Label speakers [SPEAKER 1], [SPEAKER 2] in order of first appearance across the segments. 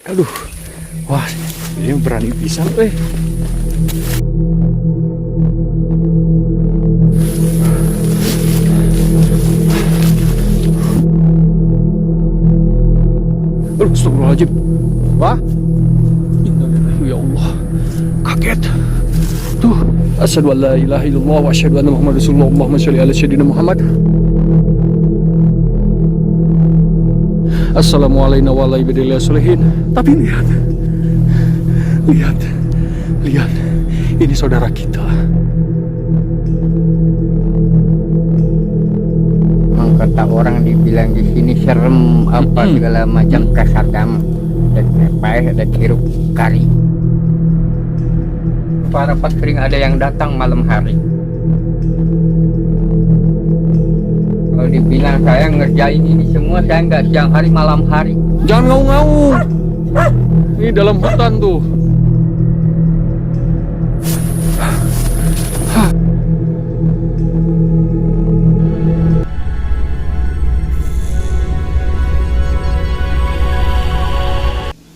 [SPEAKER 1] Aduh, wah, ini berani pisan, Astagfirullahaladzim. Wah, innalillahi ya Allah, kaget. Tuh, asyhadu an la ilaha illallah wa asyhadu anna Muhammadar Rasulullah. Allahumma sholli ala sayyidina Muhammad. Assalamualaikum warahmatullahi wabarakatuh. Tapi lihat, ini saudara kita.
[SPEAKER 2] Kata orang dibilang di sini serem apa segala macam kasadam dan payah dan hirup kari. Para pas sering ada yang datang malam hari. Kalau dibilang saya ngerjain ini semua, saya nggak siang hari malam hari.
[SPEAKER 1] Jangan ngaung-ngaung. Ini dalam hutan tuh.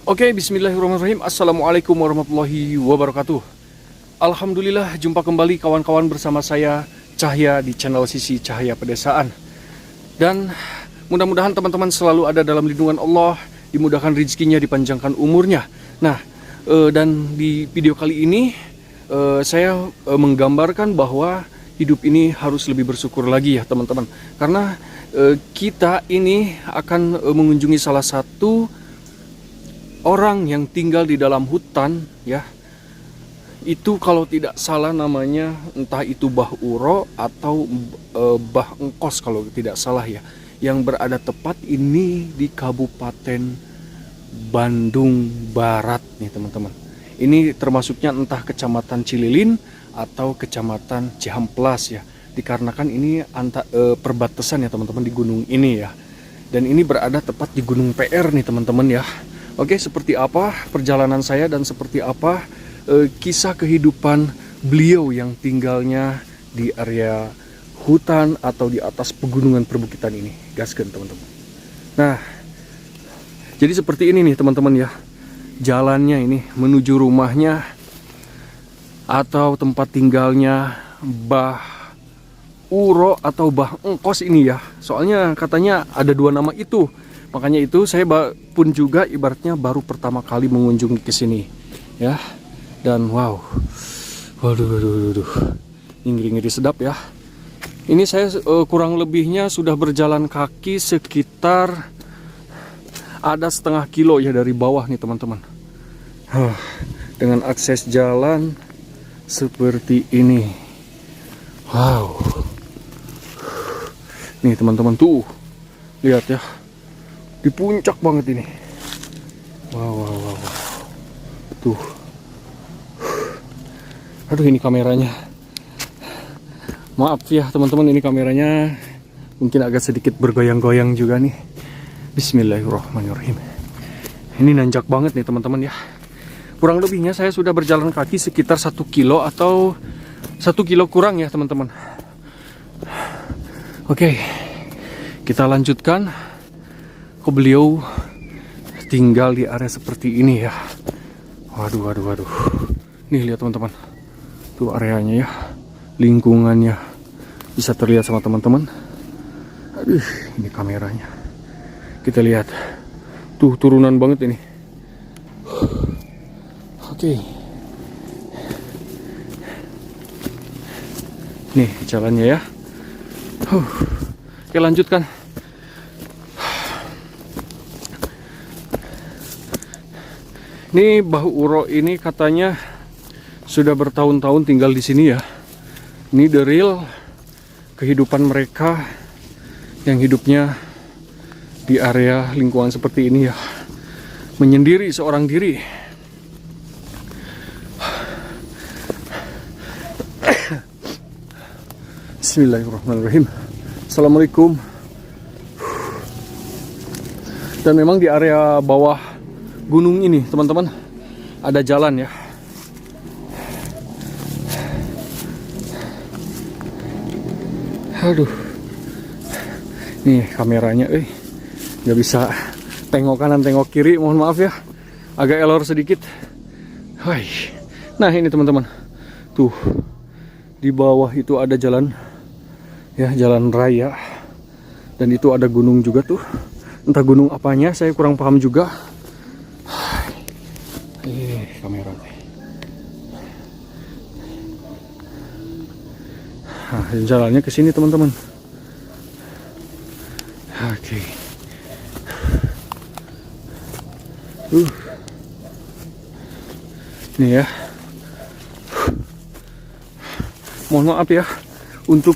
[SPEAKER 1] Oke, bismillahirrahmanirrahim. Assalamualaikum warahmatullahi wabarakatuh. Alhamdulillah, jumpa kembali kawan-kawan bersama saya Cahya di channel Sisi Cahaya Pedesaan. Dan mudah-mudahan teman-teman selalu ada dalam lindungan Allah, dimudahkan rezekinya, dipanjangkan umurnya. Nah, dan di video kali ini saya menggambarkan bahwa hidup ini harus lebih bersyukur lagi ya teman-teman. Karena kita ini akan mengunjungi salah satu orang yang tinggal di dalam hutan ya. Itu kalau tidak salah namanya entah itu Bah Uro atau Bah Engkos kalau tidak salah ya, yang berada tepat ini di Kabupaten Bandung Barat nih teman-teman. Ini termasuknya entah Kecamatan Cililin atau Kecamatan Cihamplas ya, dikarenakan ini perbatasan ya teman-teman di gunung ini ya. Dan ini berada tepat di Gunung PR nih teman-teman ya. Oke, seperti apa perjalanan saya dan seperti apa kisah kehidupan beliau yang tinggalnya di area hutan atau di atas pegunungan perbukitan ini. Gaskeun teman-teman. Nah, jadi seperti ini nih teman-teman ya. Jalannya ini menuju rumahnya atau tempat tinggalnya Bah Uro atau Bah Engkos ini ya. Soalnya katanya ada dua nama itu. Makanya itu saya pun juga ibaratnya baru pertama kali mengunjungi ke sini ya. Dan wow. Waduh. Ngiri-ngiri sedap ya. Ini saya kurang lebihnya sudah berjalan kaki sekitar ada setengah kilo ya dari bawah nih teman-teman. Dengan akses jalan seperti ini. Wow. Nih teman-teman tuh. Lihat ya. Di puncak banget ini. Wow. Tuh. Aduh, ini kameranya. Maaf ya teman-teman, ini kameranya mungkin agak sedikit bergoyang-goyang juga nih. Bismillahirrahmanirrahim. Ini nanjak banget nih teman-teman ya. Kurang lebihnya saya sudah berjalan kaki sekitar 1 kilo atau 1 kilo kurang ya teman-teman. Oke, kita lanjutkan. Kok beliau tinggal di area seperti ini ya. Waduh. Nih lihat teman-teman. Tuh areanya ya. Lingkungannya bisa terlihat sama teman-teman. Aduh, ini kameranya. Kita lihat. Tuh turunan banget ini. Oke. Nih jalannya ya. Oke, lanjutkan. Ini Bah Uro ini katanya sudah bertahun-tahun tinggal di sini ya. Ini the real kehidupan mereka yang hidupnya di area lingkungan seperti ini ya. Menyendiri seorang diri. Bismillahirrahmanirrahim. Assalamualaikum. Dan memang di area bawah gunung ini teman-teman ada jalan ya. Aduh, nih kameranya nggak bisa tengok kanan tengok kiri, mohon maaf ya. agak elor sedikit. Hai. Nah ini teman-teman, tuh di bawah itu ada jalan, ya jalan raya, dan itu ada gunung juga tuh. Entah gunung apanya, saya kurang paham juga. Kamera. Nah, jalannya ke sini teman-teman. Oke. Nih ya. Mohon maaf ya untuk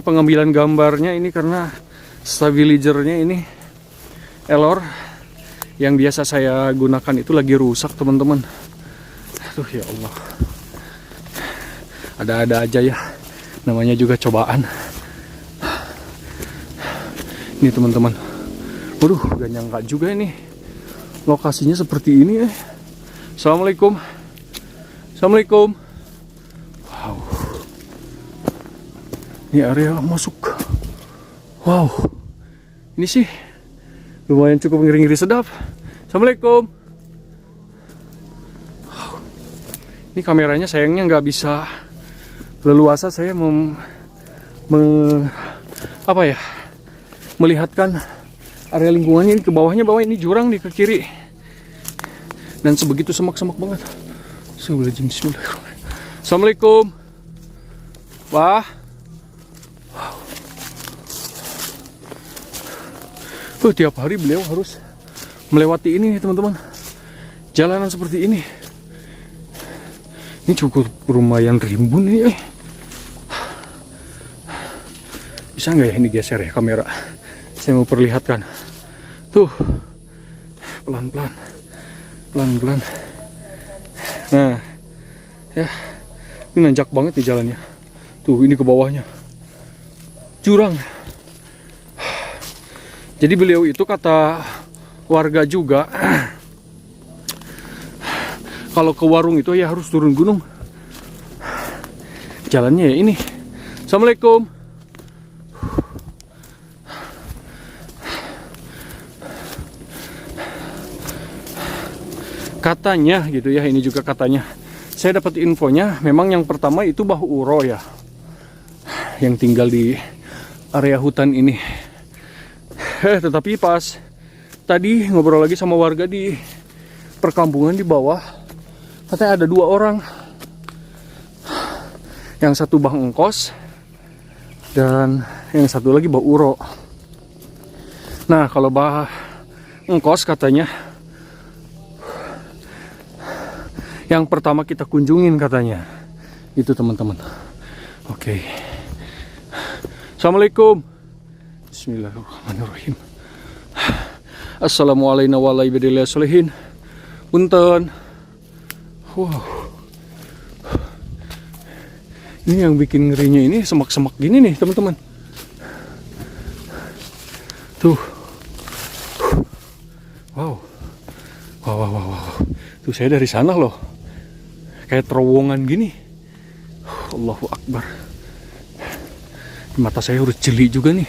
[SPEAKER 1] pengambilan gambarnya ini karena stabilizernya ini elor. Yang biasa saya gunakan itu lagi rusak teman-teman. Aduh ya Allah. Ada-ada aja ya. Namanya juga cobaan. Ini teman-teman. Waduh, gak nyangka juga ini. Lokasinya seperti ini ya. Assalamualaikum. Assalamualaikum. Wow. Ini area masuk. Wow. Ini sih lumayan cukup ngeri-ngeri sedap. Assalamualaikum. Wow. Ini kameranya sayangnya nggak bisa leluasa saya melihatkan area lingkungannya. Ini ke bawahnya, bawah ini jurang nih ke kiri. Dan sebegitu semak-semak banget. Bismillahirrahmanirrahim. Assalamualaikum. Wah. Wow. Tiap hari beliau harus melewati ini teman-teman. Jalanan seperti ini. Ini cukup lumayan rimbun ini. Bisa nggak ya ini geser ya kamera? Saya mau perlihatkan. Tuh. Pelan-pelan. Pelan-pelan. Nah, ya, ini nanjak banget nih jalannya. Tuh, ini ke bawahnya jurang. Jadi beliau itu kata warga juga, kalau ke warung itu ya harus turun gunung. Jalannya ya ini. Assalamualaikum. Katanya gitu ya, ini juga katanya. Saya dapat infonya, memang yang pertama itu Mbah Uro ya, yang tinggal di area hutan ini. Tetapi pas tadi ngobrol lagi sama warga di perkampungan di bawah, katanya ada 2 orang. Yang satu Mbah Engkos dan yang satu lagi Mbah Uro. Nah, kalau Mbah Engkos katanya yang pertama kita kunjungin katanya. Itu teman-teman. Oke. Assalamualaikum. Bismillahirrahmanirrahim. Assalamualaikum warahmatullahi wabarakatuh. Punten. Wow. Ini yang bikin ngerinya ini semak-semak gini nih teman-teman. Tuh. Wow. Wow. Tuh saya dari sana loh. Kayak terowongan gini. Allahu Akbar. Mata saya harus jeli juga nih.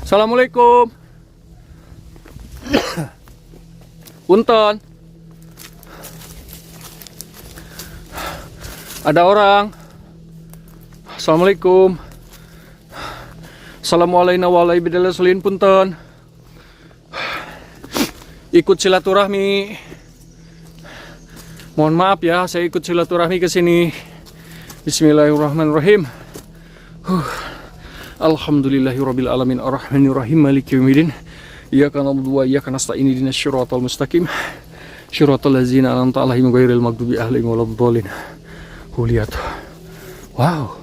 [SPEAKER 1] Assalamualaikum. Punten. Ada orang. Assalamualaikum. Assalamualaikum warahmatullahi wabarakatuh. Punten. Ikut silaturahmi. Mohon maaf ya, saya ikut silaturahmi ke sini. Bismillahirrahmanirrahim. Alhamdulillahirabbil alamin arrahmanirrahim maliki yaumiddin. Iyyaka na'budu wa iyyaka nasta'in ihdinas siratal mustaqim. Shiratal ladzina an'amta 'alaihim ghairil maghdubi 'alaihim waladdallin. Lihat. Wow.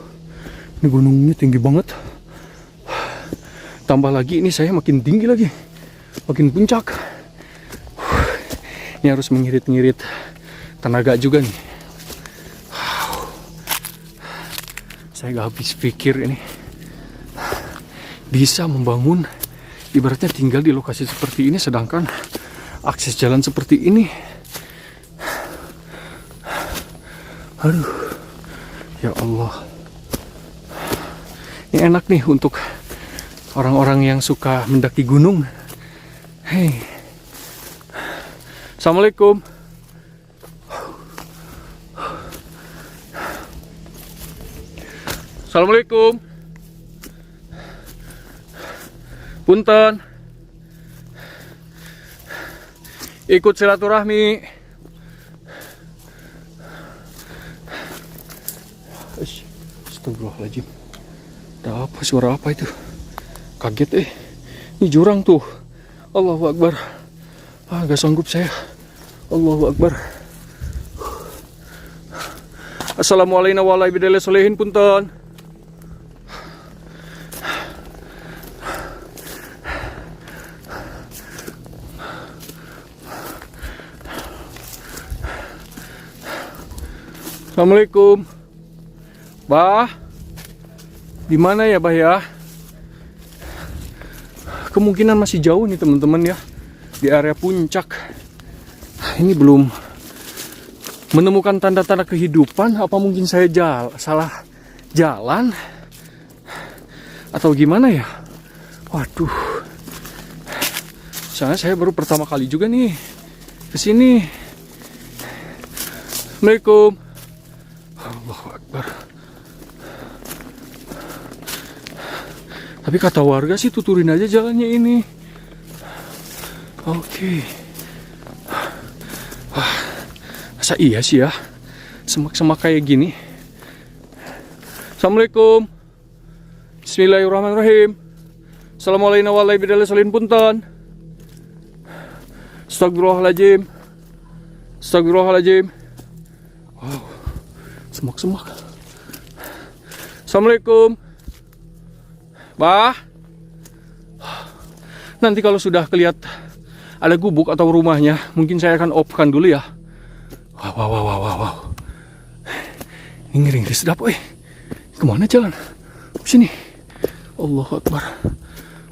[SPEAKER 1] Ini gunungnya tinggi banget. Tambah lagi ini saya makin tinggi lagi. Makin puncak. Ini harus mengirit-ngirit tenaga juga nih. Saya gak habis pikir ini bisa membangun, ibaratnya tinggal di lokasi seperti ini, sedangkan akses jalan seperti ini. Aduh, ya Allah. Ini enak nih untuk orang-orang yang suka mendaki gunung. Hei, Assalamualaikum. Assalamualaikum. Punten. Ikut silaturahmi. Astagfirullahaladzim. Ada apa, suara apa itu? Kaget Ini jurang tuh. Allahu Akbar. Gak sanggup saya. Allahu Akbar. Assalamualaikum warahmatullahi wabarakatuh. Punten. Assalamualaikum. Bah. Di mana ya, Bah ya? Kemungkinan masih jauh nih teman-teman ya. Di area puncak. Ini belum menemukan tanda-tanda kehidupan. Apa mungkin saya salah jalan? Atau gimana ya? Waduh. Soalnya saya baru pertama kali juga nih kesini. Assalamualaikum. Allahu Akbar. Tapi kata warga sih tuturin aja jalannya ini. Oke. Wah, masa iya sih ya? Semak-semak kayak gini. Assalamualaikum. Bismillahirrahmanirrahim. Assalamualaikum warahmatullahi wabarakatuh. Punten. Astagfirullahaladzim. Astagfirullahaladzim. Wow, semak-semak. Assalamualaikum. Bah, nanti kalau sudah kelihatan ada gubuk atau rumahnya, mungkin saya akan off-kan dulu ya. Wow. Ini ngeri sedap, Kemana jalan? Sini. Allahu Akbar.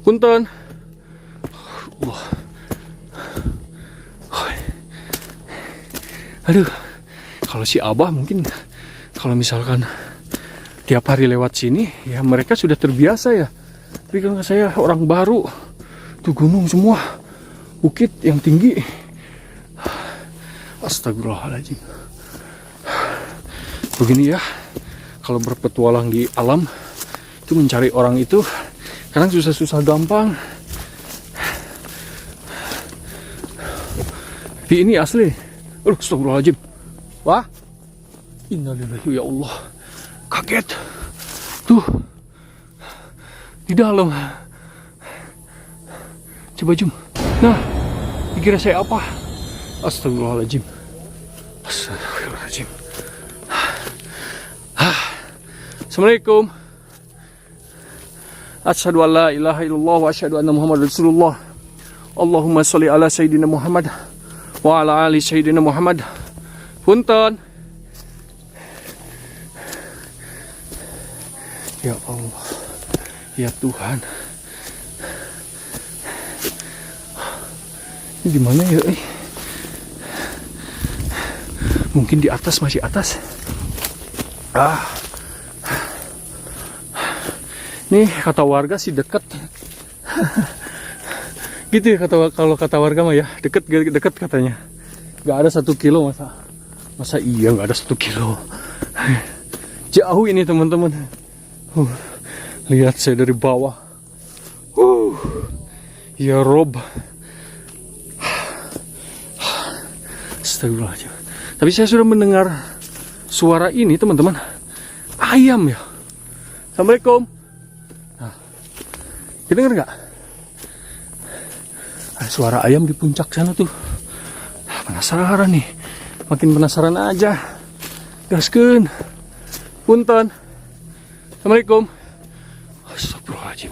[SPEAKER 1] Punten. Allah. Aduh, kalau si Abah mungkin kalau misalkan tiap hari lewat sini, ya mereka sudah terbiasa ya. Tapi kalau saya orang baru, tuh gunung semua, bukit yang tinggi. Astagfirullahaladzim. Begini ya, kalau berpetualang di alam, itu mencari orang itu kadang susah-susah gampang. Tapi ini asli. Astagfirullahaladzim. Wah, innalillahi ya Allah. Kaget. Tuh. Di dalam. Coba zoom. Nah, dikira saya apa? Astagfirullahaladzim. Astagfirullahaladzim. Assalamualaikum. Asyhadu an la ilaha illallah wa asyhadu anna Muhammadar Rasulullah. Allahumma sholli ala sayyidina Muhammad wa ala ali sayyidina Muhammad. Punten. Ya Allah. Ya Tuhan. Ini di mana ya? Mungkin di atas, masih atas. Nih kata warga sih dekat. Gitu ya kalau kata warga mah ya, dekat katanya. Gak ada 1 kilo masa iya gak ada 1 kilo. Jauh ini teman-teman. Lihat saya dari bawah. Ya Rob. Astagfirullahaladzim. Tapi saya sudah mendengar suara ini teman-teman. Ayam ya. Assalamualaikum. Nah, dengar nggak? Ada suara ayam di puncak sana tuh. Penasaran nih. Makin penasaran aja. Gaskeun. Punten. Assalamualaikum. Astagfirullahaladzim.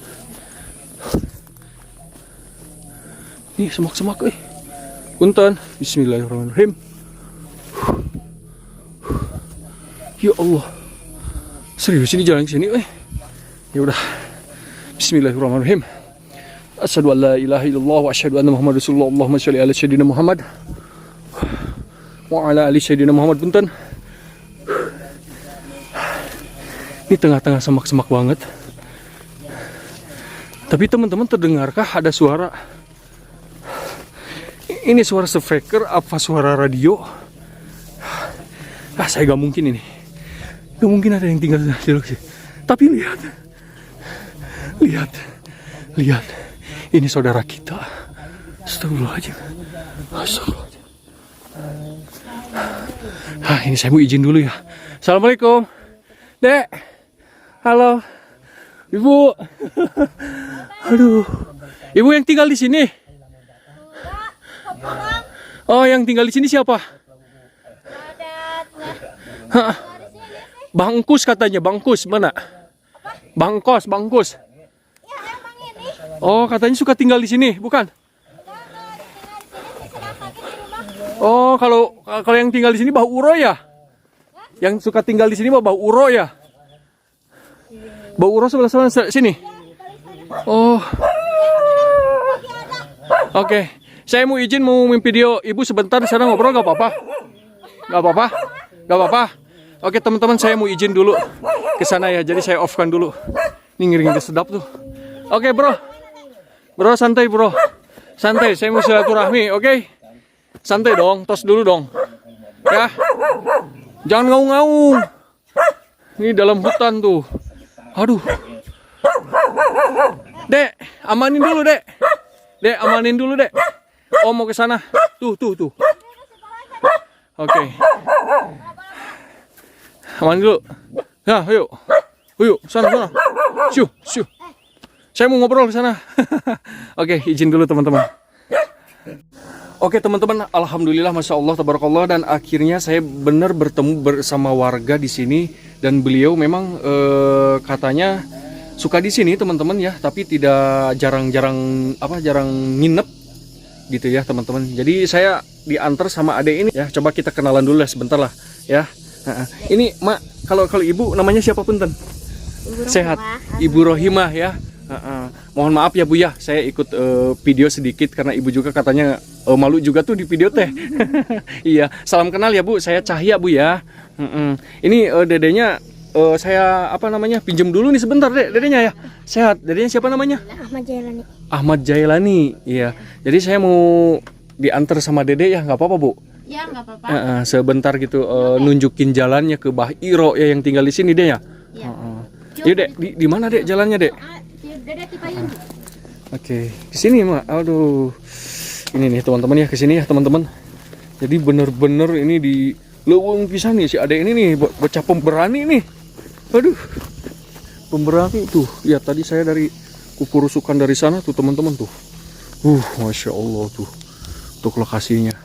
[SPEAKER 1] Nih semak-semak Punten. Bismillahirrahmanirrahim. Ya Allah. Serius ini jalan ke sini Ya udah. Bismillahirrahmanirrahim. Asyhadu an la ilaha illallah wa asyhadu anna Muhammadar Rasulullah. Allahumma sholli ala sayyidina Muhammad wa ala ali sayyidina Muhammad. Punten. Ini tengah-tengah semak-semak banget. Tapi teman-teman terdengarkah ada suara? Ini suara speaker apa suara radio? Saya gak mungkin ini. Gak mungkin ada yang tinggal di sini. Tapi lihat. Ini saudara kita. Astagfirullahaladzim. Ini saya mau izin dulu ya. Assalamualaikum. Dek. Halo. Ibu. Aduh. Ibu yang tinggal di sini? Oh, yang tinggal di sini siapa? Bangkus katanya, Bangkus mana? Bangkos. Oh, katanya suka tinggal di sini, bukan? Oh, kalau yang tinggal di sini bau uro ya? Yang suka tinggal di sini bau uro ya? Bau uro sebelah sana sini. Oh. Oke. Saya mau izin mau video ibu sebentar di sana ngobrol, gak apa-apa? Gak apa-apa? Oke teman-teman, saya mau izin dulu ke sana ya. Jadi saya off-kan dulu. Ini ngiring sedap tuh. Oke bro, santai bro. Santai, saya mau silaturahmi, oke? Santai dong, tos dulu dong. Ya, jangan ngaung-ngaung. Ini dalam hutan tuh. Aduh. Dek, amanin dulu dek. Amanin dulu dek. Oh mau ke sana. Tuh. Oke. Amanin dulu. Ya, yuk, sana. Shoo. Saya mau ngobrol di sana. Oke, izin dulu teman-teman. Oke teman-teman, alhamdulillah, masya Allah, tabarakallah, dan akhirnya saya benar bertemu bersama warga di sini dan beliau memang katanya suka di sini teman-teman ya, tapi tidak jarang nginep gitu ya teman-teman. Jadi saya diantar sama adek ini ya. Coba kita kenalan dulu lah sebentar lah ya. Ini Mak, kalau ibu namanya siapa punten? Sehat, Ibu Rohimah ya. Mohon maaf ya Bu ya, saya ikut video sedikit karena ibu juga katanya malu juga tuh di video teh. Iya, salam kenal ya Bu, saya Cahya Bu ya. Ini dedenya saya pinjem dulu nih sebentar dedenya ya. Sehat, dedenya siapa namanya? Ahmad Jailani. Iya, jadi saya mau diantar sama dede ya, nggak apa-apa Bu?
[SPEAKER 3] Ya nggak apa-apa.
[SPEAKER 1] Sebentar gitu nunjukin jalannya ke Bah Iro ya yang tinggal di sini deh ya. Yuk dek, di mana dek jalannya dek? Oke, di sini Mak. Aduh, ini nih teman-teman ya, kesini ya teman-teman. Jadi bener-bener ini di leuweung pisan nih si adek ini nih, bocah pemberani nih. Aduh, pemberani tuh. Ya tadi saya dari kukurusukan dari sana tuh teman-teman tuh. Masya Allah tuh untuk lokasinya.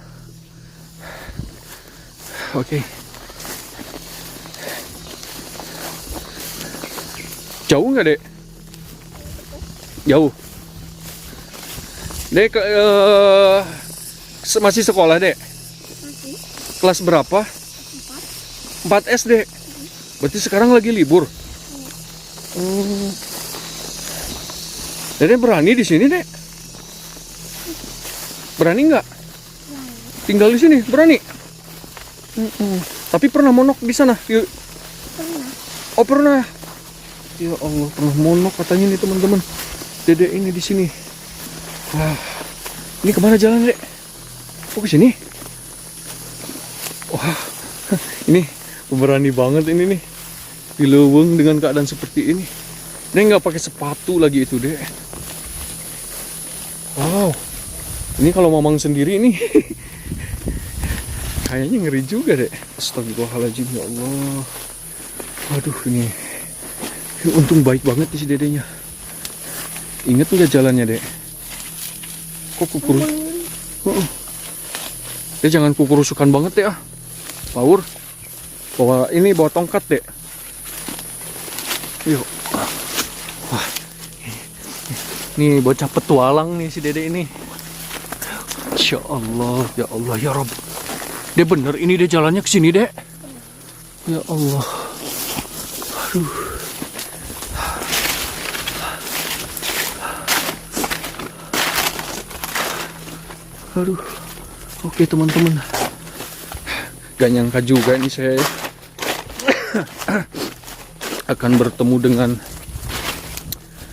[SPEAKER 1] Oke. Jauh nggak dek? Jauh. Dek masih sekolah dek?
[SPEAKER 3] Masih.
[SPEAKER 1] Kelas berapa? 4 SD. Berarti sekarang lagi libur. Dek berani di sini dek? Berani nggak? Tinggal di sini berani? Tapi pernah monok di sana?
[SPEAKER 3] Pernah.
[SPEAKER 1] Oh pernah. Ya Allah, pernah monok katanya nih teman-teman. Dede ini di sini. Wah, ini kemana jalan dek? Oh ke sini? Wah, ini berani banget ini nih. Di leuweung dengan keadaan seperti ini. Dek nggak pakai sepatu lagi itu dek. Wow, ini kalau mamang sendiri nih. Kayaknya ngeri juga dek. Astagfirullahaladzim ya Allah. Aduh ini. Untung baik banget si dedenya. Ingat nggak jalannya dek? Kok kukurus? Dek jangan kukurusukan banget dek ah. Power. Bawa tongkat dek. Yuk. Wah. Nih bocah petualang nih si dede ini. Insya Allah ya Rob. Dia bener ini dia jalannya ke sini dek. Ya Allah. Aduh. Aduh. Oke teman-teman. Gak nyangka juga ini saya akan bertemu dengan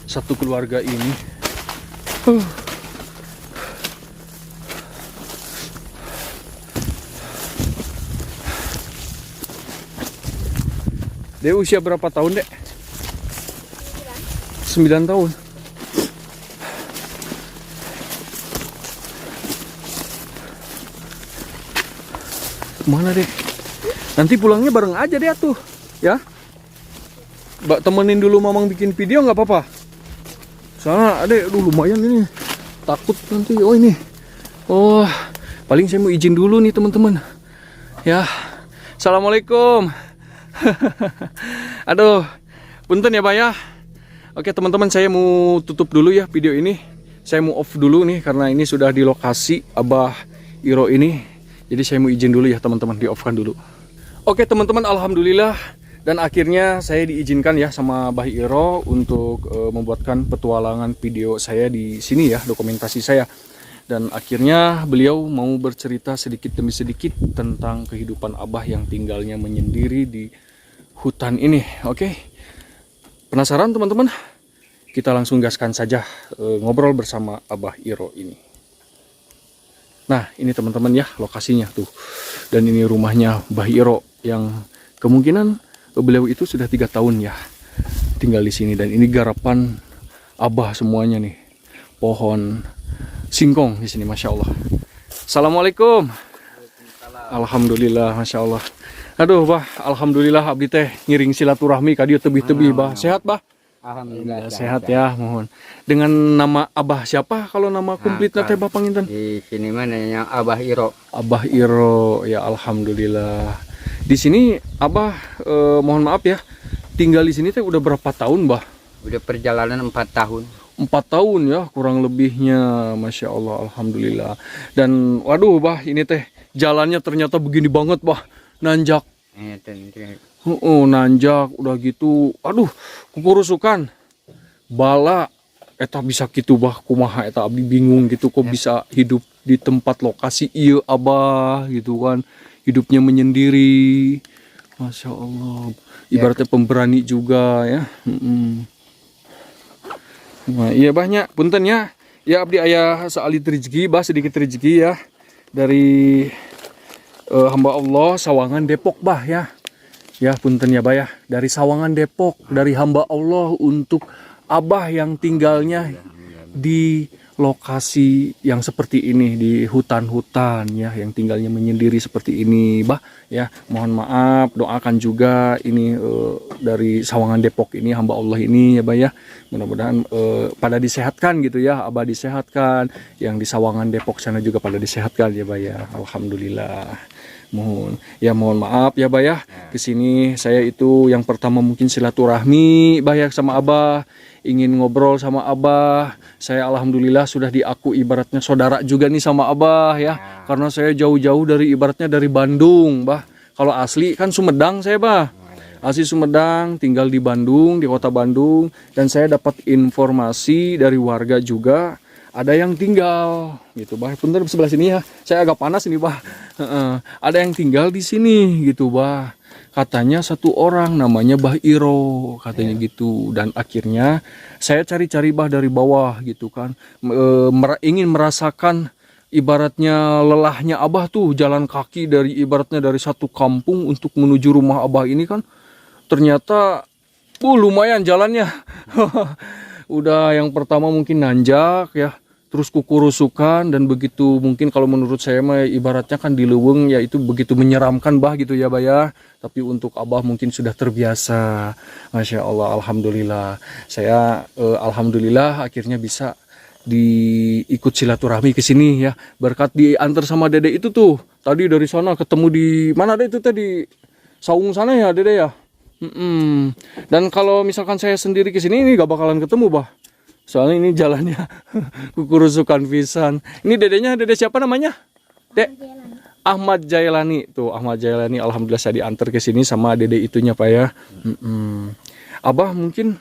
[SPEAKER 1] satu keluarga ini. Dek usia berapa tahun, Dek? 9 tahun. Mana, Dek? Nanti pulangnya bareng aja deh tuh, ya. Mbak temenin dulu Mamang bikin video nggak apa-apa? Soalnya Adek, lumayan ini. Takut nanti. Oh ini. Oh, paling saya mau izin dulu nih teman-teman. Ya. Assalamualaikum. Aduh, punten ya, Pak ya. Oke teman-teman, saya mau tutup dulu ya video ini. Saya mau off dulu nih karena ini sudah di lokasi Abah Iro ini. Jadi saya mau izin dulu ya teman-teman, di off kan dulu. Oke teman-teman, alhamdulillah. Dan akhirnya saya diizinkan ya sama Bah Iro untuk membuatkan petualangan video saya di sini ya, dokumentasi saya. Dan akhirnya beliau mau bercerita sedikit demi sedikit tentang kehidupan Abah yang tinggalnya menyendiri di hutan ini. Oke, penasaran teman-teman? Kita langsung gaskan saja ngobrol bersama Abah Iro ini. Nah ini teman-teman ya lokasinya tuh. Dan ini rumahnya Bah Iro yang kemungkinan beliau itu sudah 3 tahun ya tinggal di sini. Dan ini garapan Abah semuanya nih, pohon singkong di sini, masya Allah. Assalamualaikum. Alhamdulillah, masya Allah. Aduh bah, alhamdulillah abdi teh ngiring silaturahmi kadieu tebih-tebih bah. Sehat bah?
[SPEAKER 2] Alhamdulillah
[SPEAKER 1] Sehat ya, mohon. Dengan nama Abah siapa kalau nama komplitnya teh Bah Panginten?
[SPEAKER 2] di sini mana yang Abah Iro.
[SPEAKER 1] Abah Iro ya, alhamdulillah. Di sini Abah mohon maaf ya, tinggal di sini teh udah berapa tahun bah?
[SPEAKER 2] Udah perjalanan 4 tahun.
[SPEAKER 1] 4 tahun ya kurang lebihnya, masya Allah, alhamdulillah. Dan waduh bah, ini teh jalannya ternyata begini banget bah, nanjak. Nanjak udah gitu, aduh kukurusukan bala. Eta bisa gitu bah, kumaha eta abdi bingung gitu kok bisa hidup di tempat lokasi iya Abah gitu kan. Hidupnya menyendiri, masya Allah. Ibaratnya pemberani juga ya. Nah, iya banyak, punten ya. Ya abdi ayah saalit rezeki, bah sedikit rezeki ya dari hamba Allah Sawangan Depok bah ya. Ya punten ya bah ya, dari Sawangan Depok, dari hamba Allah untuk Abah yang tinggalnya di lokasi yang seperti ini, di hutan-hutan ya, yang tinggalnya menyendiri seperti ini bah ya. Mohon maaf, doakan juga ini dari Sawangan Depok ini hamba Allah ini ya bah ya, mudah-mudahan pada disehatkan gitu ya, Abah disehatkan, yang di Sawangan Depok sana juga pada disehatkan ya bah ya, alhamdulillah. Mohon maaf ya bah ya, kesini saya itu yang pertama mungkin silaturahmi bah ya sama Abah, ingin ngobrol sama Abah. Saya alhamdulillah sudah diaku ibaratnya saudara juga nih sama Abah ya, karena saya jauh-jauh dari ibaratnya dari Bandung bah. Kalau asli kan Sumedang saya bah, asli Sumedang, tinggal di Bandung, di kota Bandung. Dan saya dapat informasi dari warga juga ada yang tinggal gitu bah. Punten sebelah sini ya, saya agak panas ini bah. Ada yang tinggal di sini gitu bah. Katanya 1 orang namanya Bah Iro katanya gitu. Dan akhirnya saya cari-cari bah dari bawah gitu kan, ingin merasakan ibaratnya lelahnya Abah tuh jalan kaki dari ibaratnya dari satu kampung untuk menuju rumah Abah ini kan. Ternyata lumayan jalannya. Udah yang pertama mungkin nanjak ya, terus kukurusukan, dan begitu mungkin kalau menurut saya mah ibaratnya kan di leuweung ya, itu begitu menyeramkan bah gitu ya bah ya. Tapi untuk Abah mungkin sudah terbiasa, masya Allah, alhamdulillah. Saya alhamdulillah akhirnya bisa diikut silaturahmi ke sini ya, berkat diantar sama Dede itu tuh. Tadi dari sana ketemu di mana deh itu tadi, Saung sana ya Dede ya. Dan kalau misalkan saya sendiri ke sini ini gak bakalan ketemu bah. Soalnya ini jalannya kukurusukan pisan. Ini dedenya, dede siapa namanya? Dek Ahmad Jailani. Tuh Ahmad Jailani, alhamdulillah saya diantar ke sini sama dede itunya Pak ya. Abah mungkin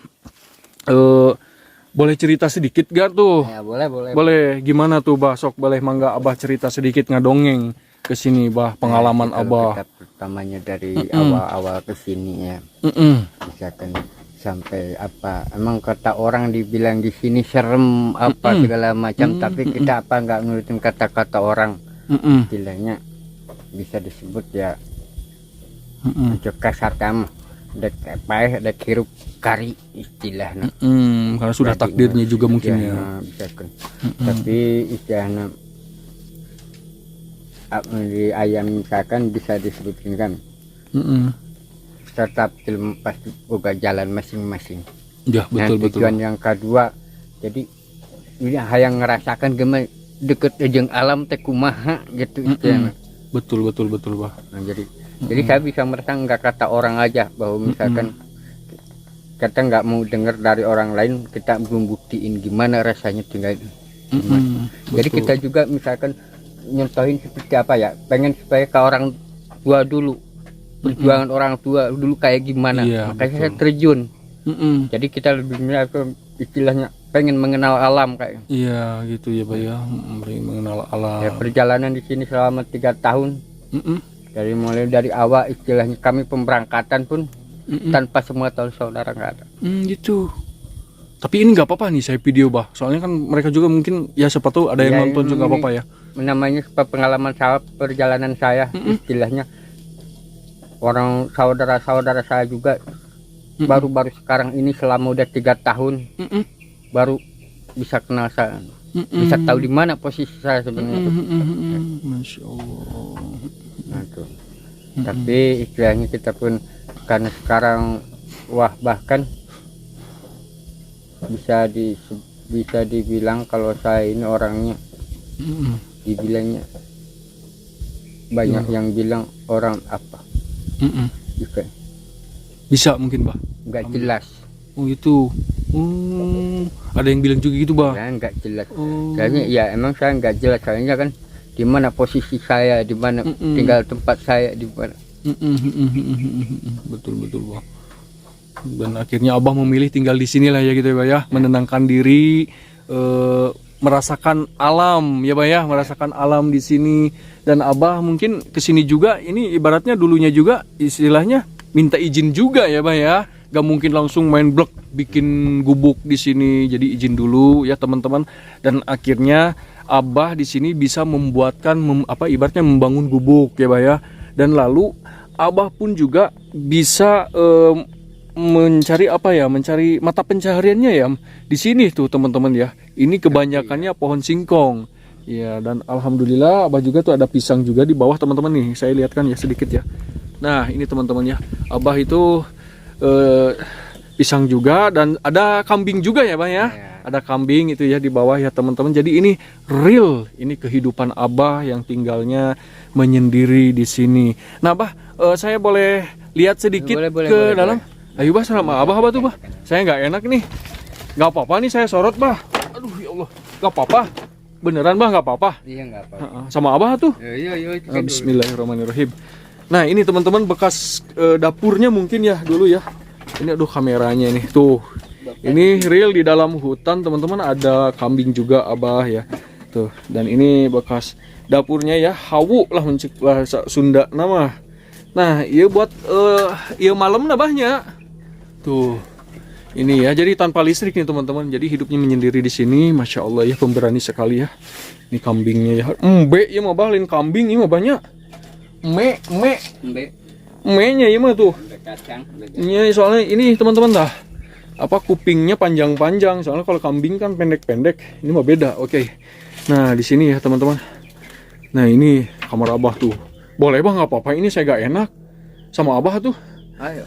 [SPEAKER 1] boleh cerita sedikit gak tuh?
[SPEAKER 2] Ya, boleh.
[SPEAKER 1] Boleh. Gimana tuh bah? Sok boleh mangga Abah cerita sedikit ngadongeng ke sini bah, pengalaman Abah.
[SPEAKER 2] Pertamanya dari awal-awal ke sini ya. Misalkan sampai apa, emang kata orang dibilang di sini serem apa segala macam, tapi kita apa nggak nurutin kata-kata orang. Istilahnya bisa disebut ya kasar kamu dek apa dek hirup kari istilahnya.
[SPEAKER 1] Karena sudah takdirnya juga mungkin ya.
[SPEAKER 2] Bisa kan. Tapi istilahnya di ayam misalkan bisa disebutkan kan. Tetap pasti buka jalan masing-masing.
[SPEAKER 1] Ya betul
[SPEAKER 2] nah,
[SPEAKER 1] betul.
[SPEAKER 2] Tujuan yang kedua, jadi ini hayang ngerasakan gimana deket jeung alam teh kumaha gitu istilahnya.
[SPEAKER 1] Betul bah.
[SPEAKER 2] Nah, jadi saya bisa merasa nggak kata orang aja bahwa misalkan kita nggak mau dengar dari orang lain, kita belum buktiin gimana rasanya tinggal. Jadi kita juga misalkan nyontohin seperti apa ya, pengen supaya ke orang tua dulu, perjuangan orang tua dulu kayak gimana, makanya saya terjun. Jadi kita lebih istilahnya pengen mengenal alam kayak.
[SPEAKER 1] Iya gitu ya Pak ya, pengen mengenal alam.
[SPEAKER 2] Ya, perjalanan di sini selama 3 tahun, dari mulai dari awal istilahnya kami pemberangkatan pun tanpa semua tahu saudara nggak ada.
[SPEAKER 1] Gitu. Tapi ini nggak apa-apa nih saya video bah, soalnya kan mereka juga mungkin ya siapa tahu ada yang nonton juga apa-apa ya.
[SPEAKER 2] Namanya pengalaman saya, perjalanan saya istilahnya orang saudara-saudara saya juga baru-baru sekarang ini selama udah 3 tahun baru bisa kenal saya, bisa tahu di mana posisi saya sebenarnya.
[SPEAKER 1] Masya Allah.
[SPEAKER 2] Nah, tuh. Tapi istilahnya kita pun karena sekarang bahkan bisa dibilang kalau saya ini orangnya dibilangnya banyak yang bilang orang apa
[SPEAKER 1] bisa mungkin bah
[SPEAKER 2] nggak jelas.
[SPEAKER 1] Oh itu ada yang bilang juga gitu bah
[SPEAKER 2] ya, nggak jelas. Kayaknya ya emang saya nggak jelas, kayaknya kan di mana posisi saya, di mana tinggal tempat saya, di mana.
[SPEAKER 1] Betul bah. Dan akhirnya abah memilih tinggal di sini lah ya gitu ya bah ya, menenangkan diri, merasakan alam ya bah ya, merasakan alam di sini. Dan abah mungkin kesini juga ini ibaratnya dulunya juga istilahnya minta izin juga ya bah ya, gak mungkin langsung main blok bikin gubuk di sini, jadi izin dulu ya teman-teman. Dan akhirnya abah di sini bisa membuatkan ibaratnya membangun gubuk ya bah ya. Dan lalu abah pun juga bisa mencari mencari mata pencahariannya ya di sini tuh teman-teman ya. Ini kebanyakannya pohon singkong ya, dan alhamdulillah abah juga tuh ada pisang juga di bawah teman-teman nih, saya lihatkan ya sedikit ya. Nah ini teman-teman ya, abah itu pisang juga, dan ada kambing juga ya bah ya. Ada kambing itu ya di bawah ya teman-teman. Jadi ini real, ini kehidupan abah yang tinggalnya menyendiri di sini. Nah bah, saya boleh lihat sedikit boleh, dalam. Ayo bah, sama abah tuh bah. Saya nggak enak nih. Nggak apa-apa nih saya sorot bah. Aduh ya Allah, nggak apa-apa. Beneran bah, nggak apa-apa.
[SPEAKER 2] Iya nggak apa-apa.
[SPEAKER 1] Sama abah tuh.
[SPEAKER 2] Iya.
[SPEAKER 1] Bismillahirrahmanirrahim. Nah ini teman-teman bekas dapurnya mungkin ya dulu ya. Ini aduh kameranya nih tuh. Ini real di dalam hutan teman-teman, ada kambing juga abah ya. Tuh, dan ini bekas dapurnya ya, hawu lah mencek bahasa Sunda nama. Nah, iya buat iya malam nabahnya. Tuh. Ini ya, jadi tanpa listrik nih teman-teman. Jadi hidupnya menyendiri di sini, masya Allah ya, pemberani sekali ya. Ini kambingnya ya. Mbe ya mah bahlin kambing ini mah banyak. Menya ya mah tuh. Ini soalnya ini teman-teman dah. Kupingnya panjang-panjang. Soalnya kalau kambing kan pendek-pendek. Ini mah beda. Oke. Nah, di sini ya teman-teman. Nah, ini kamar abah tuh. Boleh bang, nggak apa-apa. Ini saya gak enak sama abah tuh.
[SPEAKER 2] Ayo.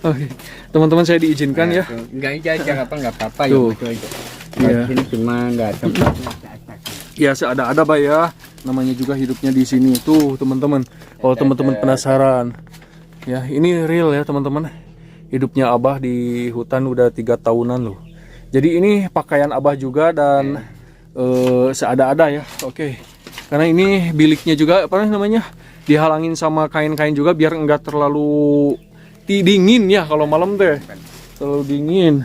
[SPEAKER 1] Oke. Teman-teman saya diizinkan ya.
[SPEAKER 2] Nggak apa-apa ya.
[SPEAKER 1] Iya.
[SPEAKER 2] Ini cuma nggak tempatnya.
[SPEAKER 1] Ya seada-ada bah ya. Namanya juga hidupnya di sini tuh teman-teman. Kalau teman-teman penasaran, ya ini real ya teman-teman. Hidupnya abah di hutan udah 3 tahunan loh. Jadi ini pakaian abah juga dan seada-ada ya. Oke. Karena ini biliknya juga namanya dihalangin sama kain-kain juga biar enggak terlalu dingin ya kalau malam teh. Terlalu dingin.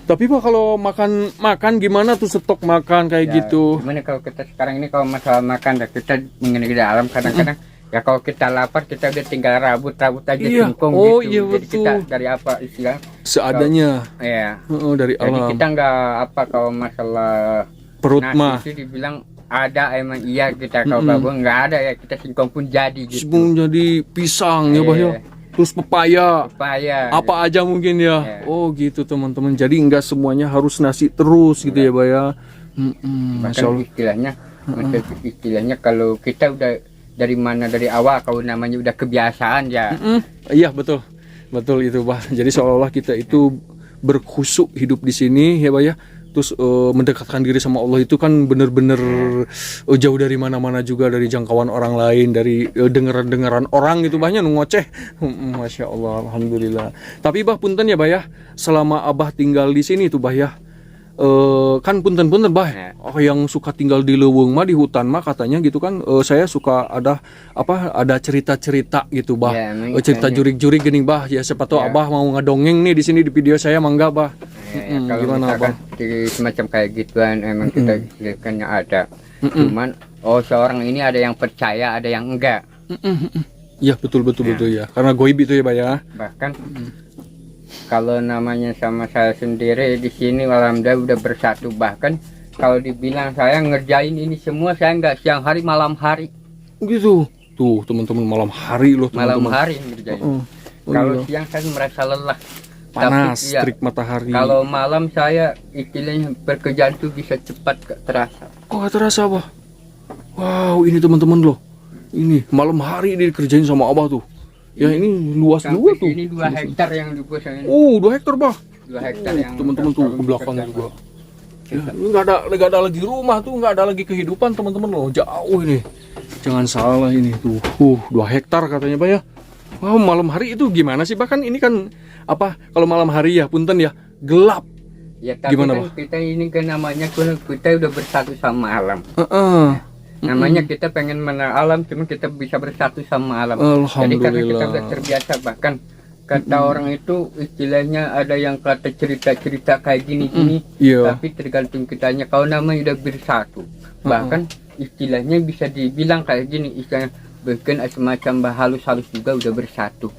[SPEAKER 1] Tapi Pak kalau makan gimana tuh stok makan kayak
[SPEAKER 2] ya,
[SPEAKER 1] gitu?
[SPEAKER 2] Gimana kalau kita sekarang ini kalau masalah makan kita mengenai di alam kadang-kadang ya kalau kita lapar kita udah tinggal rabut aja singkong gitu.
[SPEAKER 1] Iya,
[SPEAKER 2] jadi
[SPEAKER 1] betul.
[SPEAKER 2] kita dari apa istilah
[SPEAKER 1] Seadanya.
[SPEAKER 2] Ya.
[SPEAKER 1] Dari
[SPEAKER 2] jadi
[SPEAKER 1] alam.
[SPEAKER 2] kita nggak kalau masalah
[SPEAKER 1] Perut
[SPEAKER 2] nasi
[SPEAKER 1] mah.
[SPEAKER 2] itu dibilang ada emang iya kita kalau babon nggak ada ya kita singkong pun jadi gitu.
[SPEAKER 1] Singkong jadi pisang ya Bah ya. terus pepaya,
[SPEAKER 2] pepaya.
[SPEAKER 1] apa aja mungkin ya.
[SPEAKER 2] Ya.
[SPEAKER 1] Oh gitu teman-teman. Jadi enggak semuanya harus nasi terus gitu ya, Bah ya. Masya Allah.
[SPEAKER 2] Istilahnya kalau kita udah dari awal kalau namanya udah kebiasaan ya.
[SPEAKER 1] Iya betul, betul itu Bah. Jadi seolah-olah kita itu berkhusuk hidup di sini ya Bah ya. Terus mendekatkan diri sama Allah itu kan bener-bener jauh dari mana-mana juga, dari jangkauan orang lain, dari dengeran-dengeran orang gitu Bahnya ngoceh. Masya Allah, alhamdulillah. Tapi Bah punten ya Bah ya, selama Abah tinggal di sini tuh Bah ya, kan punten-punten Bah, yang suka tinggal di leuweung mah, di hutan mah katanya gitu kan, saya suka ada cerita-cerita gitu Bah, cerita jurig-jurig gini Bah ya, siapa tahu Abah mau ngedongeng nih di sini di video saya, mangga Bah.
[SPEAKER 2] Kalau
[SPEAKER 1] Gimana Abah?
[SPEAKER 2] Semacam kayak gituan emang kita istilahnya ada. Cuman seorang ini ada yang percaya, ada yang enggak.
[SPEAKER 1] Iya betul ya, karena goib itu ya Bah ya.
[SPEAKER 2] Bahkan kalau namanya sama saya sendiri di sini alhamdulillah udah bersatu. Bahkan kalau dibilang saya ngerjain ini semua, saya nggak siang hari malam hari.
[SPEAKER 1] Gitu. Tuh teman-teman, malam hari loh teman-teman.
[SPEAKER 2] Malam hari ngerjain. Kalau siang saya merasa lelah.
[SPEAKER 1] Panas,
[SPEAKER 2] tapi, ya,
[SPEAKER 1] terik matahari.
[SPEAKER 2] Kalau malam saya istilahnya pekerjaan itu bisa cepat terasa.
[SPEAKER 1] Oh gak terasa Abah. Wow, ini teman-teman loh. Ini malam hari dikerjain sama Abah tuh. Ya ini luas juga tuh.
[SPEAKER 2] Ini 2 hektar yang dibuat.
[SPEAKER 1] 2 hektar Bah.
[SPEAKER 2] 2 hektar yang
[SPEAKER 1] teman-teman tuh ke belakang juga. Ya, ini nggak ada lagi rumah tuh, nggak ada lagi kehidupan teman-teman loh. Jauh ini. Jangan salah ini tuh. 2 hektar katanya Bah ya. Wow, malam hari itu gimana sih? Bahkan ini kan apa? Kalau malam hari ya punten ya, gelap.
[SPEAKER 2] Ya tapi
[SPEAKER 1] gimana,
[SPEAKER 2] kan
[SPEAKER 1] Bah?
[SPEAKER 2] kita ini kan namanya kita udah bersatu sama alam. Namanya kita pengen mengenal alam, cuma kita bisa bersatu sama alam. Jadi karena kita udah terbiasa, bahkan kata orang itu istilahnya ada yang kata cerita-cerita kayak gini-gini, tapi tergantung kitanya. Kalau namanya udah bersatu, bahkan istilahnya bisa dibilang kayak gini, istilahnya bahkan semacam halus-halus juga udah bersatu.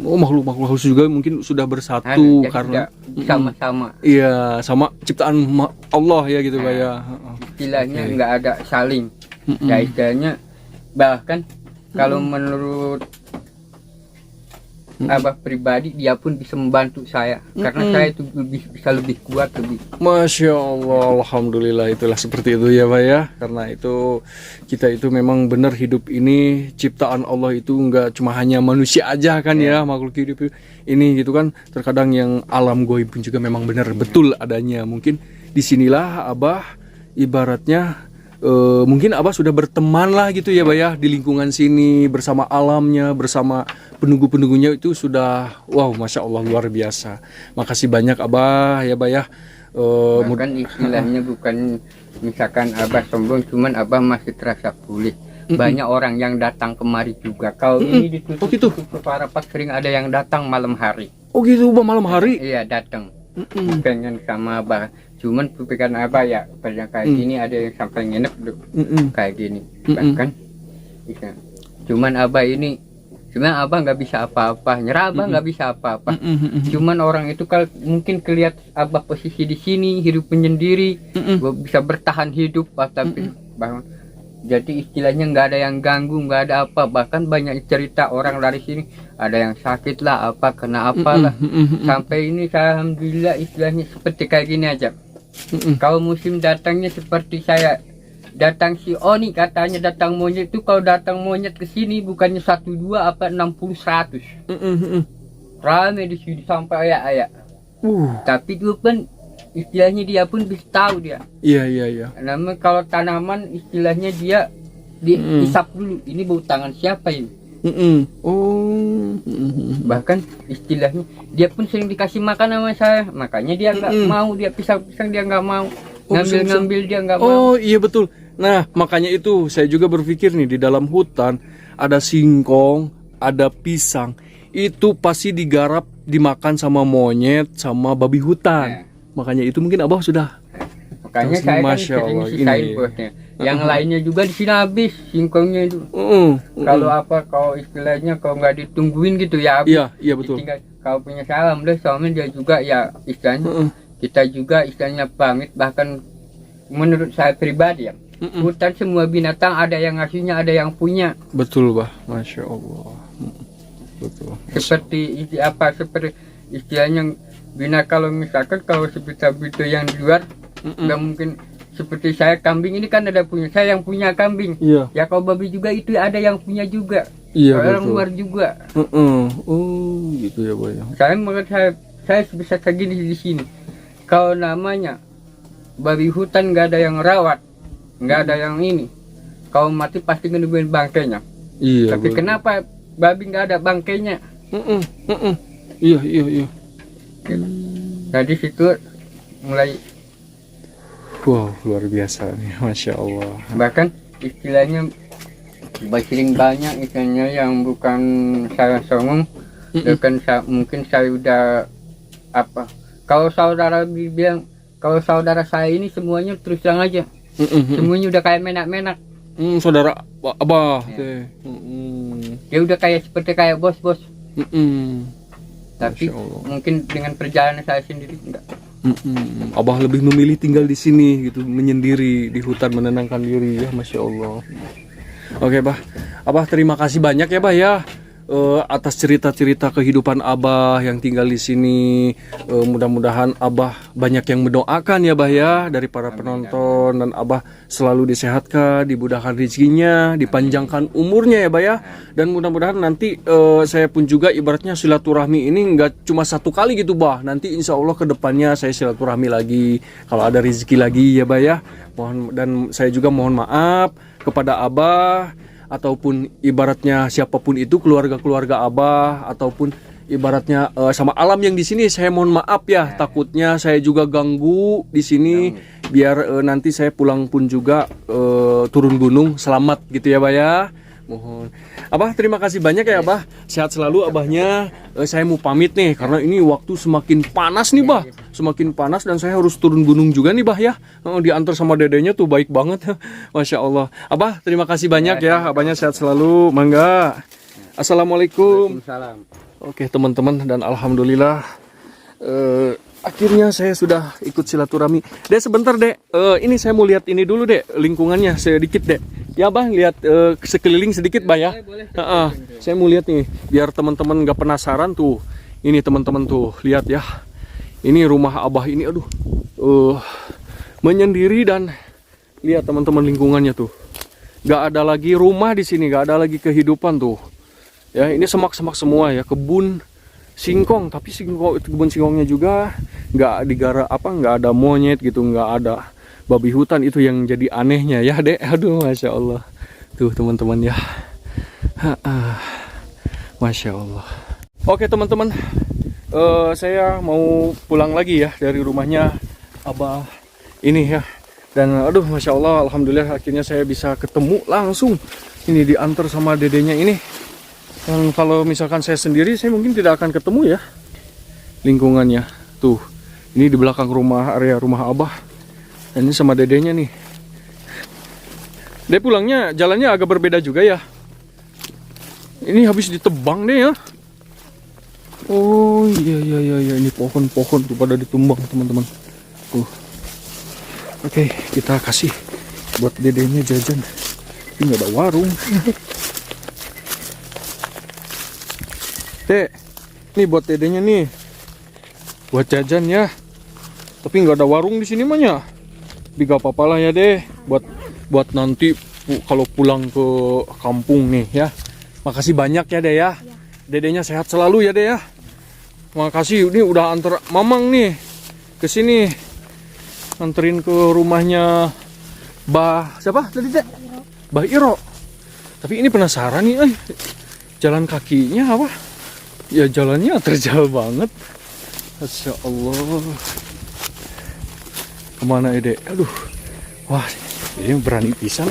[SPEAKER 1] Oh makhluk-makhluk halus juga mungkin sudah bersatu karena
[SPEAKER 2] sama-sama.
[SPEAKER 1] Iya, sama ciptaan Allah ya gitu Bah ya.
[SPEAKER 2] Istilahnya nggak ada saling. Ya istilahnya bahkan kalau menurut Abah pribadi, dia pun bisa membantu saya karena saya itu bisa lebih kuat lebih.
[SPEAKER 1] Masya Allah, alhamdulillah, itulah seperti itu ya Pak ya. Karena itu kita itu memang benar hidup ini ciptaan Allah itu nggak cuma hanya manusia aja kan ya, makhluk hidup ini gitu kan. Terkadang yang alam goib pun juga memang benar betul adanya. Mungkin disinilah Abah ibaratnya mungkin Abah sudah berteman lah gitu ya Bah ya, di lingkungan sini bersama alamnya, bersama penunggu-penunggunya itu sudah wow, Masya Allah, luar biasa. Makasih banyak Abah ya Bah ya.
[SPEAKER 2] Bukan istilahnya bukan misalkan Abah sombong, cuman Abah masih terasa pulih. Banyak orang yang datang kemari juga. Kalau ini ditutup para pak sering ada yang datang malam hari.
[SPEAKER 1] Oh gitu Bah, malam hari?
[SPEAKER 2] Iya datang. Pengen sama Abah. Cuman pikiran Abah ya pada kayak gini ada yang sampai nginep kayak gini. Bahkan cuman Abah ini sebenarnya Abah nggak bisa apa-apa, nyerah Abah nggak bisa apa-apa. Cuman orang itu kalau mungkin kelihat Abah posisi di sini hidup menyendiri, bisa bertahan hidup, tapi jadi istilahnya nggak ada yang ganggu, nggak ada apa. Bahkan banyak cerita orang dari sini ada yang sakit lah, apa kena apalah. Sampai ini saya alhamdulillah istilahnya seperti kayak gini aja. Kalau musim datangnya seperti saya datang si Oni katanya datang monyet itu, kalau datang monyet ke sini bukannya 1 2 apa 60 100. Rame di sini sampai ayak-ayak. Tapi itu pun istilahnya dia pun bisa tahu dia.
[SPEAKER 1] Iya.
[SPEAKER 2] Namun kalau tanaman istilahnya dia dihisap dulu, ini bau tangan siapa ini? Bahkan istilahnya dia pun sering dikasih makan sama saya, makanya dia nggak mau, dia pisang-pisang dia nggak mau, ngambil dia nggak mau.
[SPEAKER 1] Oh iya betul. Nah makanya itu saya juga berpikir nih, di dalam hutan ada singkong, ada pisang, itu pasti digarap dimakan sama monyet sama babi hutan. Makanya itu mungkin Abah sudah.
[SPEAKER 2] Makanya saya kan sering sisain bosnya. Yang lainnya juga di sini habis singkongnya itu. Kalau kalau istilahnya kalau nggak ditungguin gitu ya habis.
[SPEAKER 1] Iya betul.
[SPEAKER 2] Kalau punya saya alhamdulillah soalnya dia juga ya istilahnya kita juga istilahnya pamit. Bahkan menurut saya pribadi ya, hutan semua binatang ada yang ngasihnya, ada yang punya.
[SPEAKER 1] Betul Bah, Masya Allah. betul.
[SPEAKER 2] Seperti seperti istilahnya bina, kalau misalkan kalau seperti yang di luar nggak mungkin seperti saya kambing ini kan ada punya, saya yang punya kambing.
[SPEAKER 1] Iya.
[SPEAKER 2] Ya kalau babi juga itu ada yang punya juga.
[SPEAKER 1] Iya,
[SPEAKER 2] Orang
[SPEAKER 1] betul.
[SPEAKER 2] luar juga.
[SPEAKER 1] Oh, gitu ya, Pak ya.
[SPEAKER 2] Saya bisa segini di sini. Kalau namanya babi hutan nggak ada yang rawat, nggak ada yang ini. Kalau mati pasti ngedudukin bangkainya.
[SPEAKER 1] Iya.
[SPEAKER 2] Tapi
[SPEAKER 1] betul.
[SPEAKER 2] kenapa babi nggak ada bangkainya?
[SPEAKER 1] Iya, iya, iya.
[SPEAKER 2] Jadi situ mulai,
[SPEAKER 1] Wow, luar biasa nih, Masya Allah.
[SPEAKER 2] bahkan istilahnya sering banyak istilahnya yang bukan saya songong, bukan mungkin saya udah kalau saudara bilang, kalau saudara saya ini semuanya terus terang aja, semuanya udah kayak menak-menak.
[SPEAKER 1] Saudara Abah.
[SPEAKER 2] Ya.
[SPEAKER 1] Teh.
[SPEAKER 2] Ya udah kayak seperti kayak bos-bos. Tapi
[SPEAKER 1] Masya Allah.
[SPEAKER 2] mungkin dengan perjalanan saya sendiri enggak.
[SPEAKER 1] Abah lebih memilih tinggal di sini gitu, menyendiri di hutan, menenangkan diri ya, Masya Allah. Oke, Bah. Abah terima kasih banyak ya, Bah ya, atas cerita-cerita kehidupan Abah yang tinggal di sini. Mudah-mudahan Abah banyak yang mendoakan ya, Bah ya, dari para penonton, dan Abah selalu disehatkan, dimudahkan rezekinya, dipanjangkan umurnya ya, Bah ya. Dan mudah-mudahan nanti saya pun juga ibaratnya silaturahmi ini nggak cuma satu kali gitu, Bah. Nanti insya Allah ke depannya saya silaturahmi lagi kalau ada rezeki lagi ya, Bah ya. Dan saya juga mohon maaf kepada Abah, ataupun ibaratnya siapapun itu, keluarga-keluarga Abah, ataupun ibaratnya sama alam yang di sini, saya mohon maaf ya. Takutnya saya juga ganggu di sini, biar nanti saya pulang pun juga turun gunung selamat gitu ya, Bah ya. Mohon. Abah terima kasih banyak ya, Abah. Sehat selalu Abahnya. Saya mau pamit nih karena ini waktu semakin panas nih, Bah. Semakin panas dan saya harus turun gunung juga nih, Bah ya. Diantar sama dedenya tuh baik banget. Masya Allah. Abah terima kasih banyak ya. Abahnya sehat selalu. Mangga. Assalamualaikum.
[SPEAKER 2] Waalaikumsalam.
[SPEAKER 1] Oke teman-teman, dan alhamdulillah akhirnya saya sudah ikut silaturahmi. Dek sebentar, Dek. Ini saya mau lihat ini dulu, Dek, lingkungannya sedikit, Dek. Ya, Bah, lihat sekeliling sedikit, Bah ya. Saya mau lihat nih, biar teman-teman nggak penasaran tuh. Ini teman-teman tuh, lihat ya. Ini rumah Abah ini, aduh, menyendiri, dan lihat teman-teman lingkungannya tuh. Nggak ada lagi rumah di sini, nggak ada lagi kehidupan tuh. Ya, ini semak-semak semua ya, kebun singkong, tapi kebun singkongnya juga nggak digarap nggak ada monyet gitu, nggak ada babi hutan, itu yang jadi anehnya ya, Dek. Aduh, Masya Allah tuh teman-teman ya. Masya Allah. Oke teman-teman, saya mau pulang lagi ya dari rumahnya Abah ini ya. Dan aduh, Masya Allah, alhamdulillah akhirnya saya bisa ketemu langsung. Ini diantar sama dedenya ini. Dan kalau misalkan saya sendiri, saya mungkin tidak akan ketemu ya lingkungannya. Tuh, ini di belakang area rumah Abah. Dan ini sama dedenya nih. Dede pulangnya jalannya agak berbeda juga ya. Ini habis ditebang deh ya. Oh iya, ini pohon-pohon tuh pada ditumbang teman-teman. Tuh. Oke, kita kasih buat dedenya jajan. Ini nggak ada warung. Dek, ini buat dedenya nih, buat jajan ya. Tapi nggak ada warung di sini mahnya. Tapi gak apa-apa lah ya, deh, buat nanti kalau pulang ke kampung nih ya. Makasih banyak ya, deh ya. Dedenya sehat selalu ya, deh ya. Makasih, ini udah antar Mamang nih ke sini, anterin ke rumahnya Bah siapa tadi, Dek? Bah Iro. Tapi ini penasaran nih, jalan kakinya apa? Ya jalannya terjal banget. Masya Allah. Kemana ya, Dek? Aduh. Wah, ini berani pisan,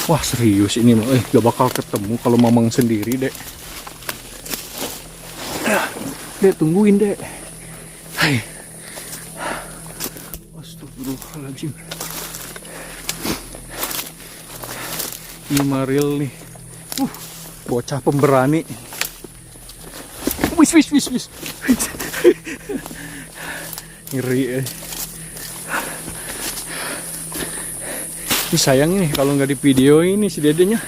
[SPEAKER 1] Wah, serius ini mah, gak bakal ketemu kalau Mamang sendiri, Dek. Dek, tungguin, Dek. Hai. Astagfirullahaladzim. Imaril nih. Bocah pemberani. Wis. Ngeri. Ini sayang nih kalau nggak di video ini si dedenya.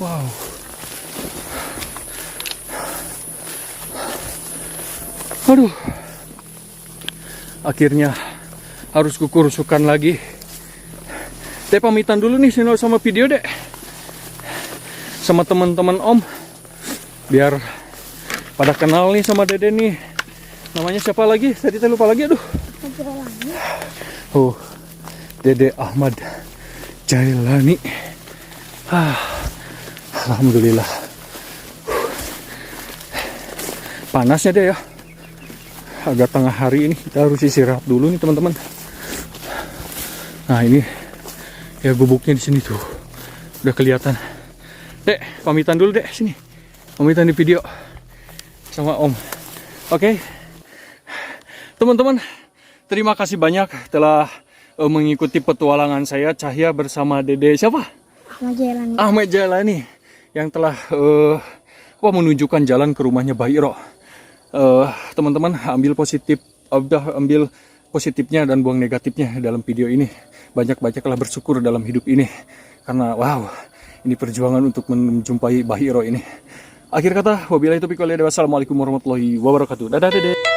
[SPEAKER 1] Wow. Aduh. Akhirnya harus kukursukan lagi. Dek pamitan dulu nih channel sama video dek. Sama teman-teman Om. Biar pada kenal nih sama Dede nih. Namanya siapa lagi? Tadi saya lupa lagi aduh. Oh, Dede Ahmad Jailani. Alhamdulillah. Panasnya deh ya. Agak tengah hari ini kita harus istirahat dulu nih teman-teman. Nah ini ya gubuknya di sini tuh udah kelihatan. Dek pamitan dulu dek sini. Pamitan di video sama Om. Oke. Teman-teman terima kasih banyak telah mengikuti petualangan saya Cahya bersama Dede siapa?
[SPEAKER 3] Ahmad Jailani.
[SPEAKER 1] Ahmad Jailani yang telah menunjukkan jalan ke rumahnya Mbah Iro. Teman-teman ambil positifnya dan buang negatifnya dalam video ini. Banyak-banyaklah bersyukur dalam hidup ini karena wow ini perjuangan untuk menjumpai Mbah Iro ini. Akhir kata wabillahi taufiq wal hidayah. Wassalamualaikum warahmatullahi wabarakatuh. Dadah Dede.